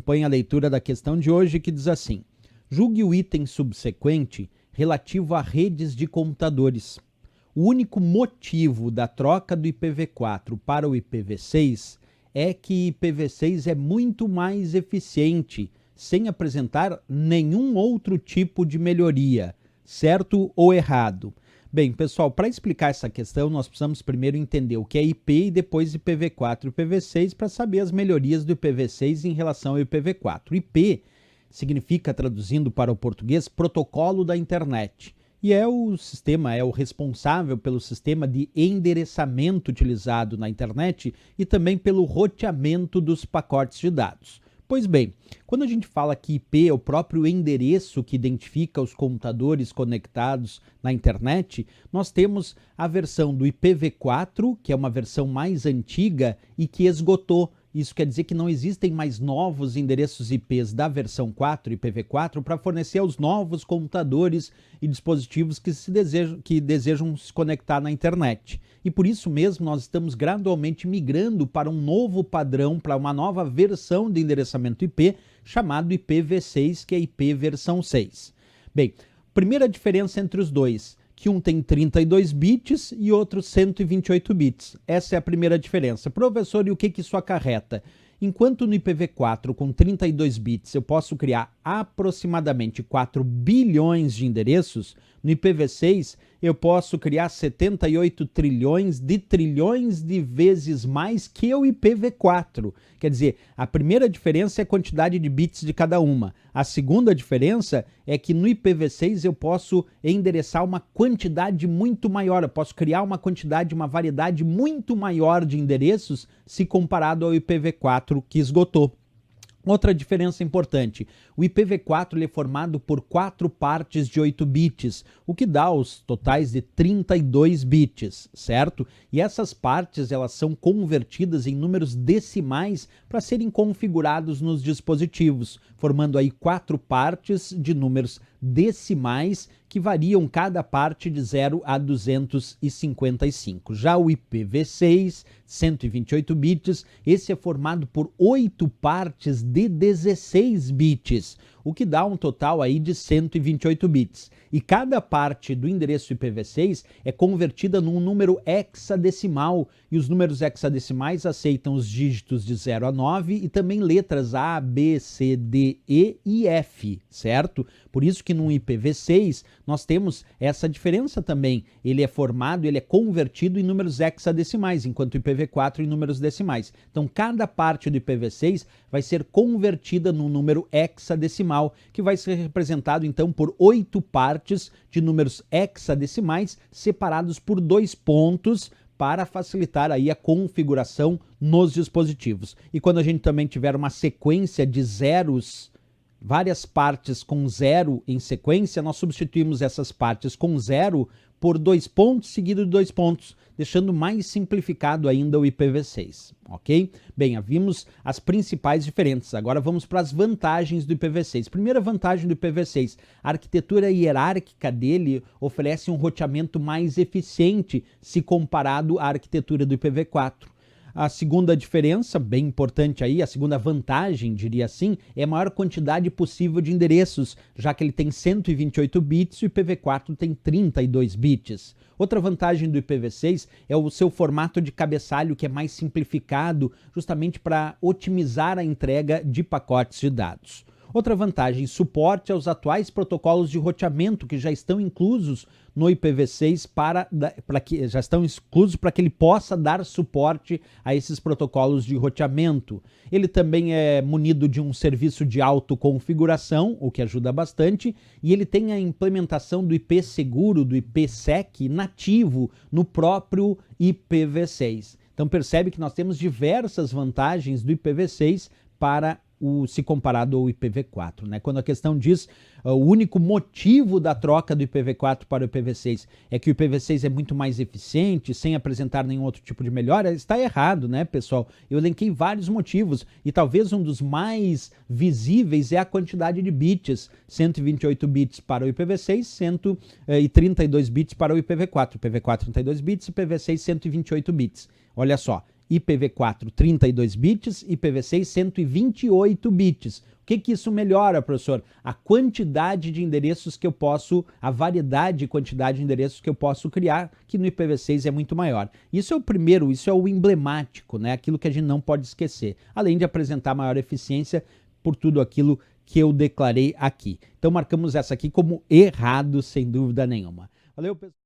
acompanhe a leitura da questão de hoje, que diz assim: julgue o item subsequente relativo a redes de computadores. O único motivo da troca do IPv4 para o IPv6 é que IPv6 é muito mais eficiente, sem apresentar nenhum outro tipo de melhoria, certo ou errado? Bem, pessoal, para explicar essa questão, nós precisamos primeiro entender o que é IP e depois IPv4 e IPv6 para saber as melhorias do IPv6 em relação ao IPv4. IP significa, traduzindo para o português, protocolo da internet. E é o sistema, é o responsável pelo sistema de endereçamento utilizado na internet e também pelo roteamento dos pacotes de dados. Pois bem, quando a gente fala que IP é o próprio endereço que identifica os computadores conectados na internet, nós temos a versão do IPv4, que é uma versão mais antiga e que esgotou. Isso quer dizer que não existem mais novos endereços IPs da versão 4, IPv4, para fornecer aos novos computadores e dispositivos que desejam se conectar na internet. E por isso mesmo nós estamos gradualmente migrando para um novo padrão, para uma nova versão de endereçamento IP, chamado IPv6, que é IP versão 6. Bem, primeira diferença entre os dois, que um tem 32 bits e outro 128 bits. Essa é a primeira diferença. Professor, e o que isso acarreta? Enquanto no IPv4 com 32 bits eu posso criar aproximadamente 4 bilhões de endereços, no IPv6 eu posso criar 78 trilhões de vezes mais que o IPv4. Quer dizer, a primeira diferença é a quantidade de bits de cada uma. A segunda diferença é que no IPv6 eu posso endereçar uma quantidade muito maior, eu posso criar uma quantidade, uma variedade muito maior de endereços se comparado ao IPv4 que esgotou. Outra diferença importante, o IPv4 ele é formado por 4 partes de 8 bits, o que dá os totais de 32 bits, certo? E essas partes elas são convertidas em números decimais para serem configurados nos dispositivos, formando aí 4 partes de números decimais que variam cada parte de 0 a 255. Já o IPv6, 128 bits, esse é formado por 8 partes de 16 bits, o que dá um total aí de 128 bits. E cada parte do endereço IPv6 é convertida num número hexadecimal, e os números hexadecimais aceitam os dígitos de 0 a 9 e também letras A, B, C, D, E e F, certo? Por isso que no IPv6 nós temos essa diferença também. Ele é formado, ele é convertido em números hexadecimais, enquanto o IPv4 em números decimais. Então cada parte do IPv6 vai ser convertida num número hexadecimal, que vai ser representado então por 8 partes de números hexadecimais separados por 2 pontos para facilitar aí a configuração nos dispositivos. E quando a gente também tiver uma sequência de zeros, várias partes com 0 em sequência, nós substituímos essas partes com 0 por 2 pontos seguido de 2 pontos, deixando mais simplificado ainda o IPv6, ok? Bem, vimos as principais diferenças. Agora vamos para as vantagens do IPv6. Primeira vantagem do IPv6, a arquitetura hierárquica dele oferece um roteamento mais eficiente se comparado à arquitetura do IPv4. A segunda diferença, bem importante aí, a segunda vantagem, diria assim, é a maior quantidade possível de endereços, já que ele tem 128 bits e o IPv4 tem 32 bits. Outra vantagem do IPv6 é o seu formato de cabeçalho, que é mais simplificado, justamente para otimizar a entrega de pacotes de dados. Outra vantagem, suporte aos atuais protocolos de roteamento que já estão inclusos no IPv6 para que ele possa dar suporte a esses protocolos de roteamento. Ele também é munido de um serviço de autoconfiguração, o que ajuda bastante, e ele tem a implementação do IP seguro, do IPsec nativo no próprio IPv6. Então percebe que nós temos diversas vantagens do IPv6 para se comparado ao IPv4, né? Quando a questão diz o único motivo da troca do IPv4 para o IPv6 é que o IPv6 é muito mais eficiente, sem apresentar nenhum outro tipo de melhora, está errado, né, pessoal? Eu elenquei vários motivos e talvez um dos mais visíveis é a quantidade de bits, 128 bits para o IPv6 e 32 bits para o IPv4. IPv4 32 bits, IPv6 128 bits. Olha só, IPv4 32 bits, IPv6 128 bits. O que isso melhora, professor? A quantidade de endereços que eu posso, a variedade e quantidade de endereços que eu posso criar, que no IPv6 é muito maior. Isso é o primeiro, isso é o emblemático, né? Aquilo que a gente não pode esquecer. Além de apresentar maior eficiência por tudo aquilo que eu declarei aqui. Então marcamos essa aqui como errado, sem dúvida nenhuma. Valeu, pessoal.